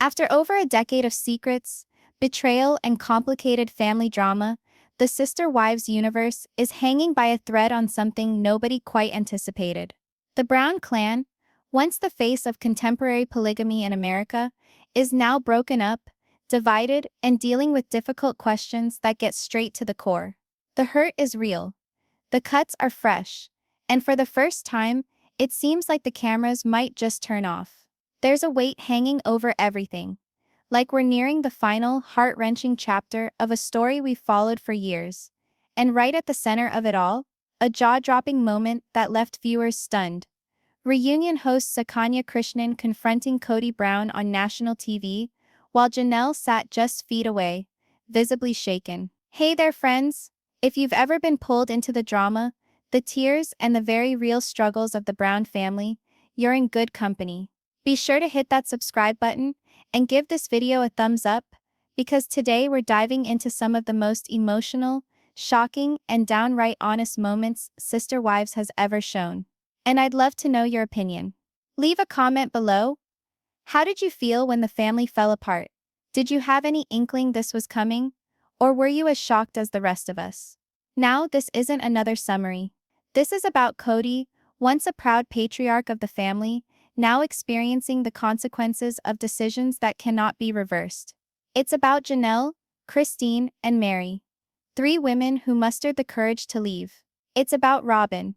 After over a decade of secrets, betrayal, and complicated family drama, the Sister Wives universe is hanging by a thread on something nobody quite anticipated. The Brown clan, once the face of contemporary polygamy in America, is now broken up, divided, and dealing with difficult questions that get straight to the core. The hurt is real. The cuts are fresh. And for the first time, it seems like the cameras might just turn off. There's a weight hanging over everything. Like we're nearing the final, heart-wrenching chapter of a story we've followed for years. And right at the center of it all, a jaw-dropping moment that left viewers stunned. Reunion host Sukanya Krishnan confronting Kody Brown on national TV, while Janelle sat just feet away, visibly shaken. Hey there, friends! If you've ever been pulled into the drama, the tears, and the very real struggles of the Brown family, you're in good company. Be sure to hit that subscribe button and give this video a thumbs up, because today we're diving into some of the most emotional, shocking, and downright honest moments Sister Wives has ever shown. And I'd love to know your opinion. Leave a comment below. How did you feel when the family fell apart? Did you have any inkling this was coming? Or were you as shocked as the rest of us? Now, this isn't another summary. This is about Kody, once a proud patriarch of the family, now experiencing the consequences of decisions that cannot be reversed. It's about Janelle, Christine, and Meri, three women who mustered the courage to leave. It's about Robyn,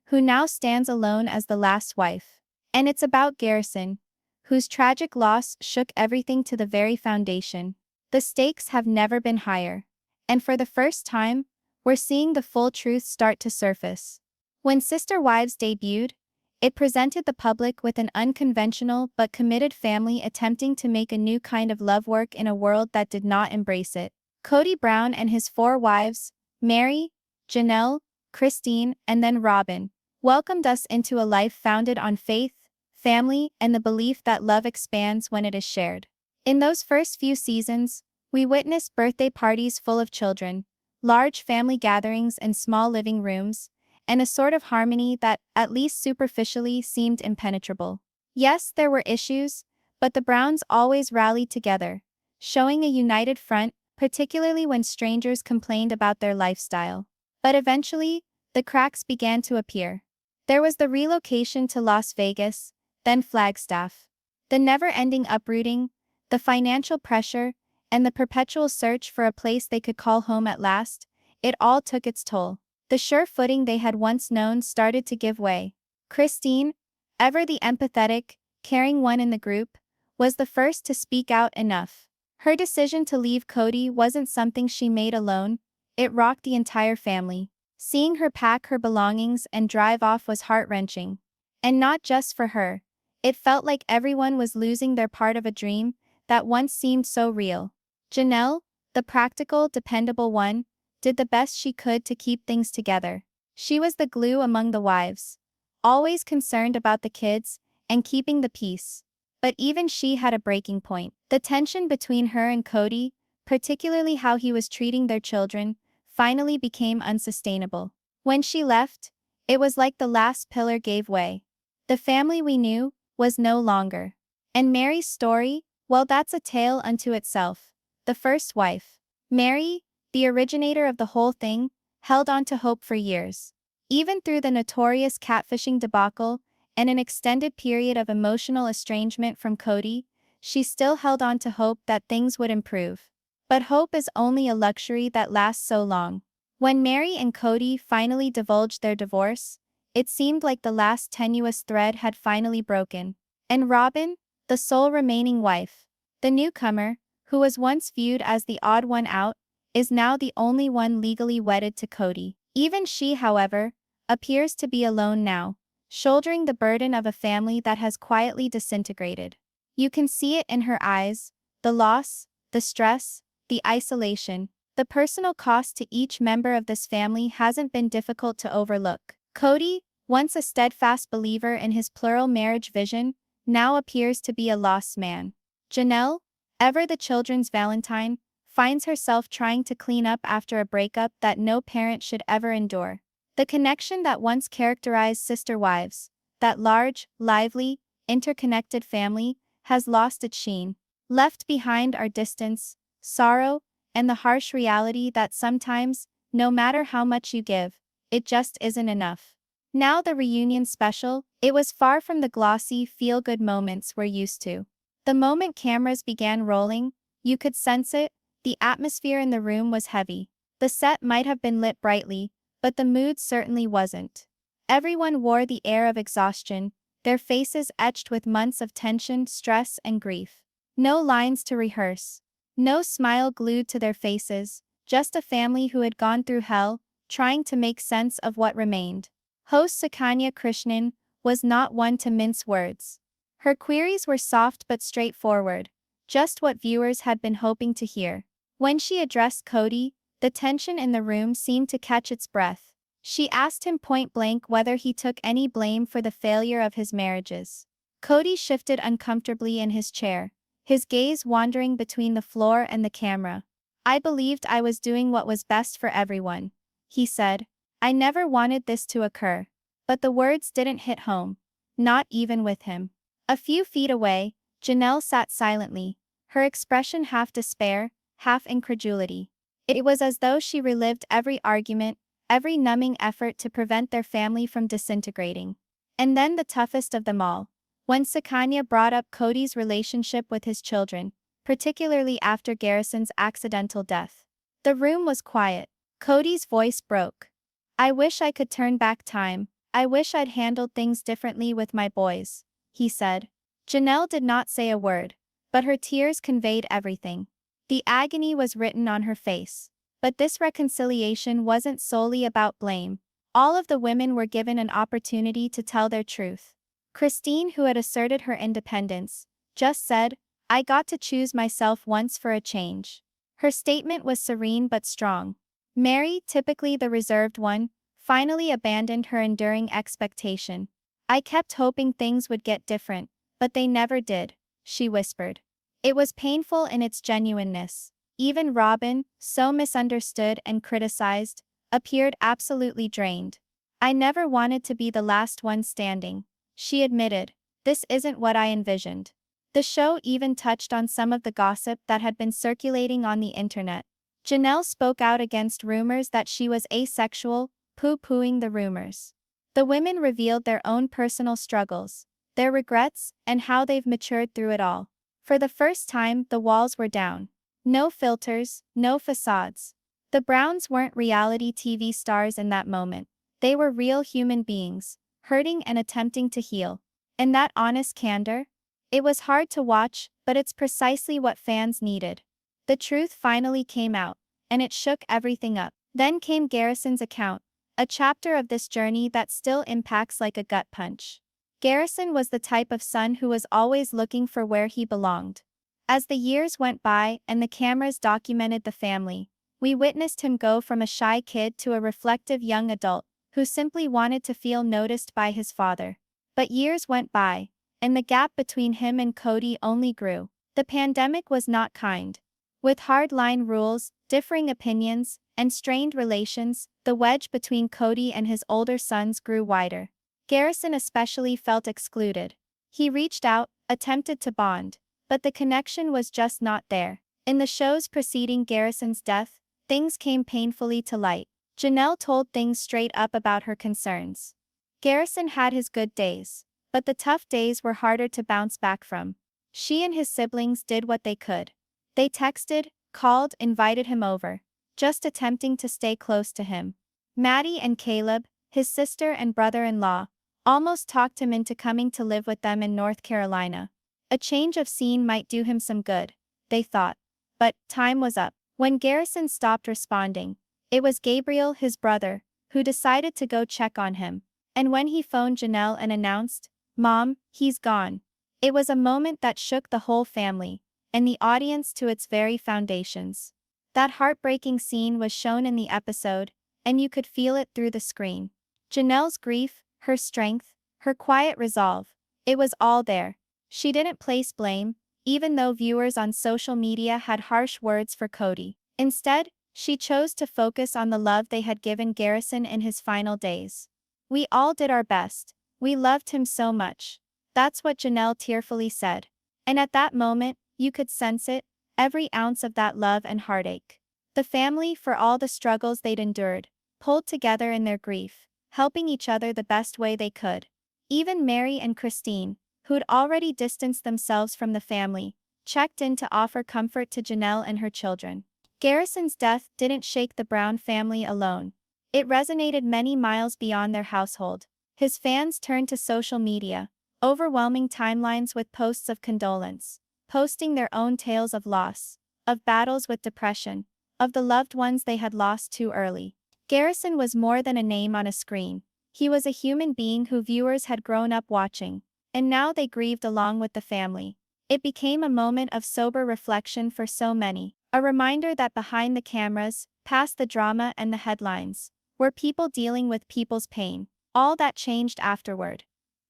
who now stands alone as the last wife. And it's about Garrison, whose tragic loss shook everything to the very foundation. The stakes have never been higher. And for the first time, we're seeing the full truth start to surface. When Sister Wives debuted, it presented the public with an unconventional but committed family attempting to make a new kind of love work in a world that did not embrace it. Kody Brown and his four wives, Meri, Janelle, Christine, and then Robyn, welcomed us into a life founded on faith, family, and the belief that love expands when it is shared. In those first few seasons, we witnessed birthday parties full of children, large family gatherings in small living rooms, and a sort of harmony that, at least superficially, seemed impenetrable. Yes, there were issues, but the Browns always rallied together, showing a united front, particularly when strangers complained about their lifestyle. But eventually, the cracks began to appear. There was the relocation to Las Vegas, then Flagstaff. The never-ending uprooting, the financial pressure, and the perpetual search for a place they could call home at last, it all took its toll. The sure footing they had once known started to give way. Christine, ever the empathetic, caring one in the group, was the first to speak out enough. Her decision to leave Kody wasn't something she made alone, it rocked the entire family. Seeing her pack her belongings and drive off was heart-wrenching. And not just for her. It felt like everyone was losing their part of a dream that once seemed so real. Janelle, the practical, dependable one, did the best she could to keep things together. She was the glue among the wives, always concerned about the kids and keeping the peace. But even she had a breaking point. The tension between her and Kody, particularly how he was treating their children, finally became unsustainable. When she left, it was like the last pillar gave way. The family we knew was no longer. And Meri's story, well, that's a tale unto itself. The first wife, Meri, the originator of the whole thing, held on to hope for years. Even through the notorious catfishing debacle and an extended period of emotional estrangement from Kody, she still held on to hope that things would improve. But hope is only a luxury that lasts so long. When Meri and Kody finally divulged their divorce, it seemed like the last tenuous thread had finally broken. And Robyn, the sole remaining wife, the newcomer, who was once viewed as the odd one out, is now the only one legally wedded to Kody. Even she, however, appears to be alone now, shouldering the burden of a family that has quietly disintegrated. You can see it in her eyes, the loss, the stress, the isolation. The personal cost to each member of this family hasn't been difficult to overlook. Kody, once a steadfast believer in his plural marriage vision, now appears to be a lost man. Janelle, ever the children's Valentine, finds herself trying to clean up after a breakup that no parent should ever endure. The connection that once characterized Sister Wives, that large, lively, interconnected family, has lost its sheen. Left behind are distance, sorrow, and the harsh reality that sometimes, no matter how much you give, it just isn't enough. Now the reunion special, it was far from the glossy, feel-good moments we're used to. The moment cameras began rolling, you could sense it, the atmosphere in the room was heavy. The set might have been lit brightly, but the mood certainly wasn't. Everyone wore the air of exhaustion, their faces etched with months of tension, stress, and grief. No lines to rehearse. No smile glued to their faces, just a family who had gone through hell, trying to make sense of what remained. Host Sukanya Krishnan was not one to mince words. Her queries were soft but straightforward, just what viewers had been hoping to hear. When she addressed Kody, the tension in the room seemed to catch its breath. She asked him point-blank whether he took any blame for the failure of his marriages. Kody shifted uncomfortably in his chair, his gaze wandering between the floor and the camera. "I believed I was doing what was best for everyone," he said. "I never wanted this to occur." But the words didn't hit home. Not even with him. A few feet away, Janelle sat silently, her expression half despair, half incredulity. It was as though she relived every argument, every numbing effort to prevent their family from disintegrating. And then the toughest of them all, when Sukanya brought up Kody's relationship with his children, particularly after Garrison's accidental death. The room was quiet. Kody's voice broke. "I wish I could turn back time. I wish I'd handled things differently with my boys," he said. Janelle did not say a word, but her tears conveyed everything. The agony was written on her face. But this reconciliation wasn't solely about blame. All of the women were given an opportunity to tell their truth. Christine, who had asserted her independence, just said, "I got to choose myself once for a change." Her statement was serene but strong. Meri, typically the reserved one, finally abandoned her enduring expectation. "I kept hoping things would get different, but they never did," she whispered. It was painful in its genuineness. Even Robyn, so misunderstood and criticized, appeared absolutely drained. "I never wanted to be the last one standing," she admitted. "This isn't what I envisioned." The show even touched on some of the gossip that had been circulating on the internet. Janelle spoke out against rumors that she was asexual, poo-pooing the rumors. The women revealed their own personal struggles, their regrets, and how they've matured through it all. For the first time, the walls were down. No filters, no facades. The Browns weren't reality TV stars in that moment. They were real human beings, hurting and attempting to heal. And that honest candor? It was hard to watch, but it's precisely what fans needed. The truth finally came out, and it shook everything up. Then came Garrison's account, a chapter of this journey that still impacts like a gut punch. Garrison was the type of son who was always looking for where he belonged. As the years went by and the cameras documented the family, we witnessed him go from a shy kid to a reflective young adult who simply wanted to feel noticed by his father. But years went by, and the gap between him and Kody only grew. The pandemic was not kind. With hard-line rules, differing opinions, and strained relations, the wedge between Kody and his older sons grew wider. Garrison especially felt excluded. He reached out, attempted to bond, but the connection was just not there. In the shows preceding Garrison's death, things came painfully to light. Janelle told things straight up about her concerns. Garrison had his good days, but the tough days were harder to bounce back from. She and his siblings did what they could. They texted, called, invited him over, just attempting to stay close to him. Maddie and Caleb, his sister and brother-in-law, almost talked him into coming to live with them in North Carolina. A change of scene might do him some good, they thought. But time was up. When Garrison stopped responding, it was Gabriel, his brother, who decided to go check on him. And when he phoned Janelle and announced, "Mom, he's gone," it was a moment that shook the whole family, and the audience to its very foundations. That heartbreaking scene was shown in the episode, and you could feel it through the screen. Janelle's grief, her strength, her quiet resolve, it was all there. She didn't place blame, even though viewers on social media had harsh words for Kody. Instead, she chose to focus on the love they had given Garrison in his final days. "We all did our best. We loved him so much." That's what Janelle tearfully said. And at that moment, You could sense it, every ounce of that love and heartache. The family, for all the struggles they'd endured, pulled together in their grief, helping each other the best way they could. Even Meri and Christine, who'd already distanced themselves from the family, checked in to offer comfort to Janelle and her children. Garrison's death didn't shake the Brown family alone. It resonated many miles beyond their household. His fans turned to social media, overwhelming timelines with posts of condolence, posting their own tales of loss, of battles with depression, of the loved ones they had lost too early. Garrison was more than a name on a screen. He was a human being who viewers had grown up watching, and now they grieved along with the family. It became a moment of sober reflection for so many, a reminder that behind the cameras, past the drama and the headlines, were people dealing with people's pain. All that changed afterward.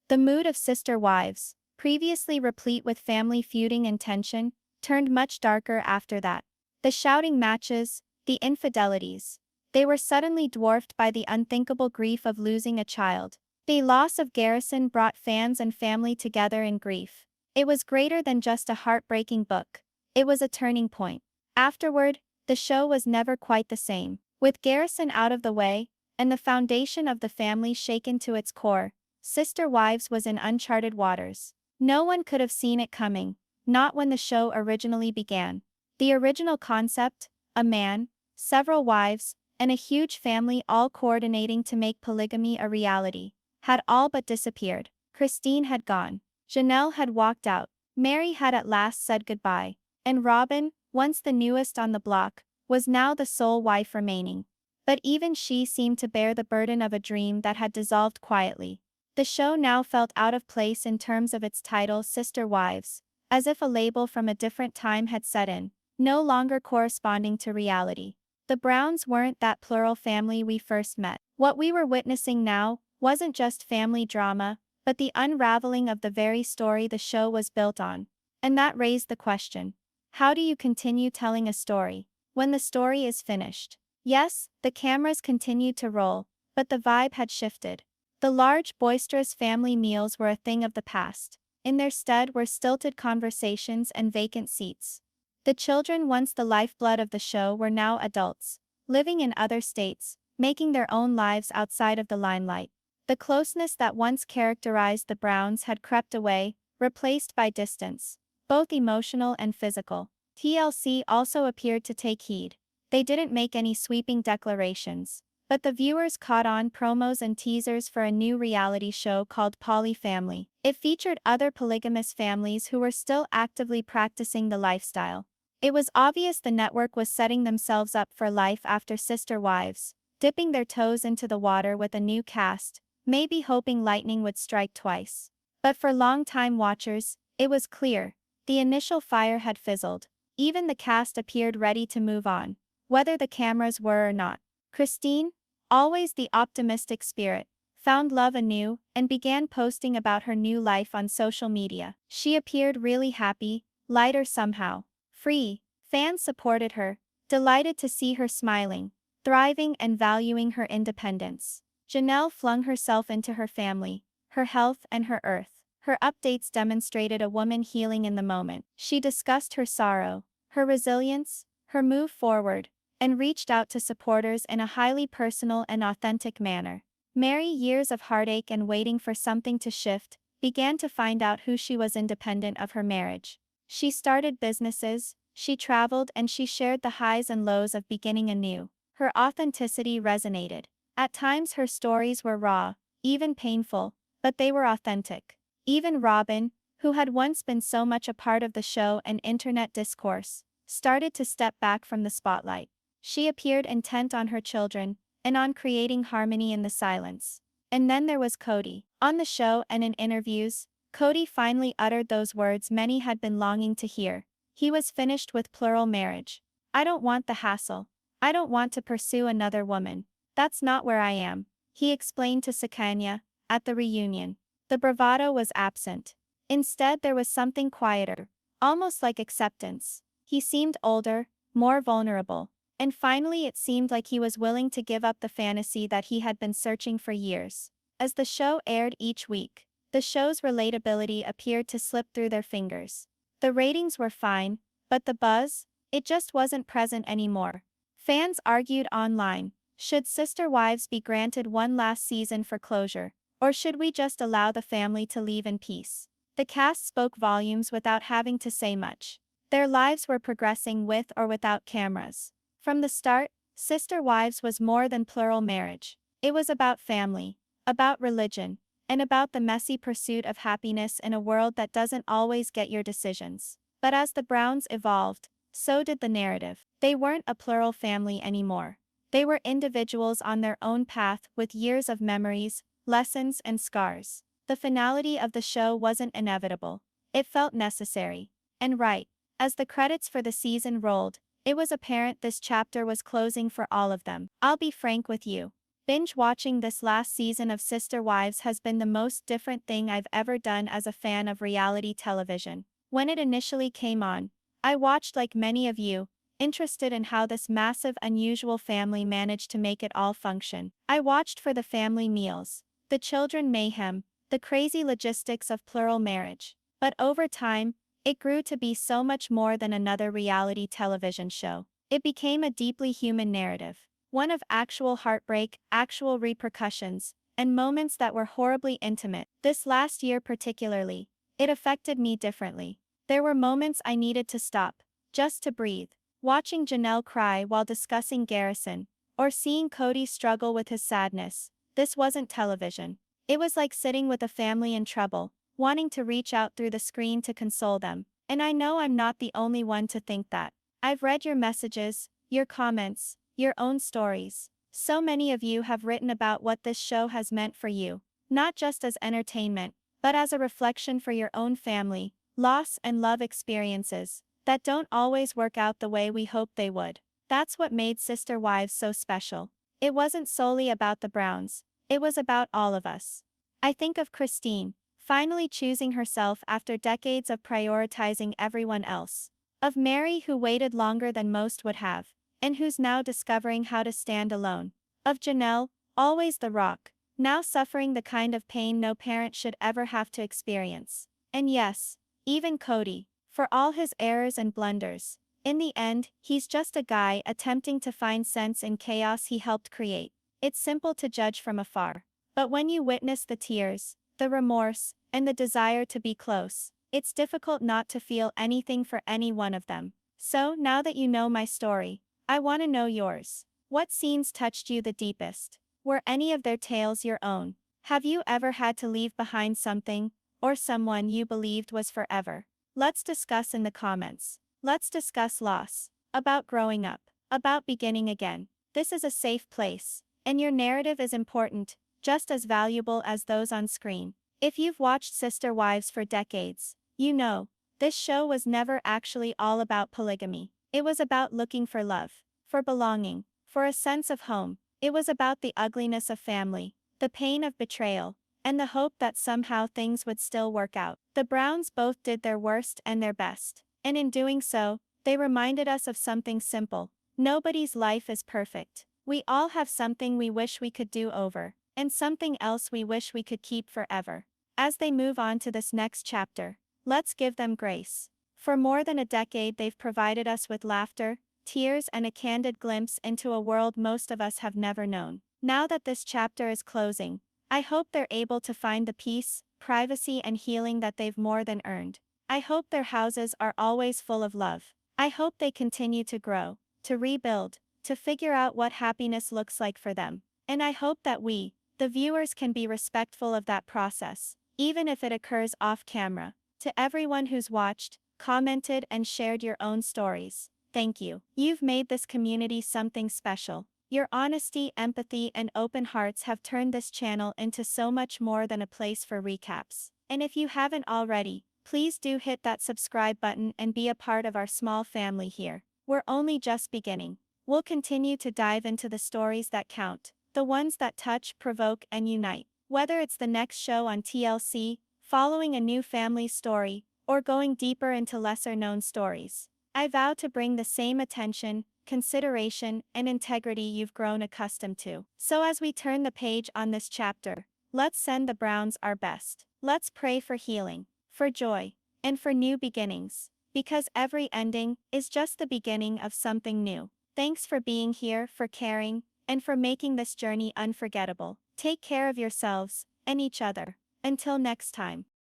The mood of Sister Wives, previously replete with family feuding and tension, turned much darker after that. The shouting matches, the infidelities, they were suddenly dwarfed by the unthinkable grief of losing a child. The loss of Garrison brought fans and family together in grief. It was greater than just a heartbreaking book. It was a turning point. Afterward, the show was never quite the same. With Garrison out of the way, and the foundation of the family shaken to its core, Sister Wives was in uncharted waters. No one could have seen it coming, not when the show originally began. The original concept, a man, several wives, and a huge family all coordinating to make polygamy a reality, had all but disappeared. Christine had gone. Janelle had walked out. Meri had at last said goodbye. And Robyn, once the newest on the block, was now the sole wife remaining. But even she seemed to bear the burden of a dream that had dissolved quietly. The show now felt out of place in terms of its title, Sister Wives, as if a label from a different time had set in, no longer corresponding to reality. The Browns weren't that plural family we first met. What we were witnessing now wasn't just family drama, but the unraveling of the very story the show was built on. And that raised the question: how do you continue telling a story when the story is finished? Yes, the cameras continued to roll, but the vibe had shifted. The large, boisterous family meals were a thing of the past. In their stead were stilted conversations and vacant seats. The children, once the lifeblood of the show, were now adults, living in other states, making their own lives outside of the limelight. The closeness that once characterized the Browns had crept away, replaced by distance, both emotional and physical. TLC also appeared to take heed. They didn't make any sweeping declarations, but the viewers caught on promos and teasers for a new reality show called Poly Family. It featured other polygamous families who were still actively practicing the lifestyle. It was obvious the network was setting themselves up for life after Sister Wives, dipping their toes into the water with a new cast, maybe hoping lightning would strike twice. But for long-time watchers, it was clear. The initial fire had fizzled. Even the cast appeared ready to move on, whether the cameras were or not. Christine, always the optimistic spirit, found love anew and began posting about her new life on social media. She appeared really happy, lighter somehow, free. Fans supported her, delighted to see her smiling, thriving and valuing her independence. Janelle flung herself into her family, her health and her earth. Her updates demonstrated a woman healing in the moment. She discussed her sorrow, her resilience, her move forward, and reached out to supporters in a highly personal and authentic manner. Meri, years of heartache and waiting for something to shift, began to find out who she was independent of her marriage. She started businesses, she traveled, and she shared the highs and lows of beginning anew. Her authenticity resonated. At times her stories were raw, even painful, but they were authentic. Even Robyn, who had once been so much a part of the show and internet discourse, started to step back from the spotlight. She appeared intent on her children, and on creating harmony in the silence. And then there was Kody. On the show and in interviews, Kody finally uttered those words many had been longing to hear. He was finished with plural marriage. "I don't want the hassle. I don't want to pursue another woman. That's not where I am," he explained to Sukanya at the reunion. The bravado was absent. Instead, there was something quieter, almost like acceptance. He seemed older, more vulnerable, and finally it seemed like he was willing to give up the fantasy that he had been searching for years. As the show aired each week, the show's relatability appeared to slip through their fingers. The ratings were fine, but the buzz? It just wasn't present anymore. Fans argued online. Should Sister Wives be granted one last season for closure? Or should we just allow the family to leave in peace? The cast spoke volumes without having to say much. Their lives were progressing with or without cameras. From the start, Sister Wives was more than plural marriage. It was about family, about religion, and about the messy pursuit of happiness in a world that doesn't always get your decisions. But as the Browns evolved, so did the narrative. They weren't a plural family anymore. They were individuals on their own path with years of memories, lessons, and scars. The finality of the show wasn't inevitable. It felt necessary. And right, as the credits for the season rolled, it was apparent this chapter was closing for all of them. I'll be frank with you. Binge watching this last season of Sister Wives has been the most different thing I've ever done as a fan of reality television. When it initially came on, I watched like many of you, interested in how this massive, unusual family managed to make it all function. I watched for the family meals, the children mayhem, the crazy logistics of plural marriage. But over time, it grew to be so much more than another reality television show. It became a deeply human narrative. One of actual heartbreak, actual repercussions, and moments that were horribly intimate. This last year particularly, it affected me differently. There were moments I needed to stop, just to breathe. Watching Janelle cry while discussing Garrison, or seeing Kody struggle with his sadness. This wasn't television. It was like sitting with a family in trouble, wanting to reach out through the screen to console them. And I know I'm not the only one to think that. I've read your messages, your comments, your own stories. So many of you have written about what this show has meant for you, not just as entertainment, but as a reflection for your own family, loss and love experiences that don't always work out the way we hoped they would. That's what made Sister Wives so special. It wasn't solely about the Browns, it was about all of us. I think of Christine, finally choosing herself after decades of prioritizing everyone else. Of Meri, who waited longer than most would have, and who's now discovering how to stand alone. Of Janelle, always the rock, now suffering the kind of pain no parent should ever have to experience. And yes, even Kody, for all his errors and blunders. In the end, he's just a guy attempting to find sense in chaos he helped create. It's simple to judge from afar. But when you witness the tears, the remorse, and the desire to be close, it's difficult not to feel anything for any one of them. So, now that you know my story, I want to know yours. What scenes touched you the deepest? Were any of their tales your own? Have you ever had to leave behind something, or someone you believed was forever? Let's discuss in the comments. Let's discuss loss, about growing up, about beginning again. This is a safe place, and your narrative is important, just as valuable as those on screen. If you've watched Sister Wives for decades, you know, this show was never actually all about polygamy. It was about looking for love, for belonging, for a sense of home. It was about the ugliness of family, the pain of betrayal, and the hope that somehow things would still work out. The Browns both did their worst and their best, and in doing so, they reminded us of something simple. Nobody's life is perfect. We all have something we wish we could do over, and something else we wish we could keep forever. As they move on to this next chapter, let's give them grace. For more than a decade they've provided us with laughter, tears, and a candid glimpse into a world most of us have never known. Now that this chapter is closing, I hope they're able to find the peace, privacy, and healing that they've more than earned. I hope their houses are always full of love. I hope they continue to grow, to rebuild, to figure out what happiness looks like for them. And I hope that we, the viewers, can be respectful of that process, even if it occurs off camera. To everyone who's watched, commented, and shared your own stories, thank you. You've made this community something special. Your honesty, empathy, and open hearts have turned this channel into so much more than a place for recaps. And if you haven't already, please do hit that subscribe button and be a part of our small family here. We're only just beginning. We'll continue to dive into the stories that count, the ones that touch, provoke, and unite. Whether it's the next show on TLC, following a new family story, or going deeper into lesser-known stories, I vow to bring the same attention, consideration, and integrity you've grown accustomed to. So as we turn the page on this chapter, let's send the Browns our best. Let's pray for healing, for joy, and for new beginnings. Because every ending is just the beginning of something new. Thanks for being here, for caring, and for making this journey unforgettable. Take care of yourselves and each other. Until next time.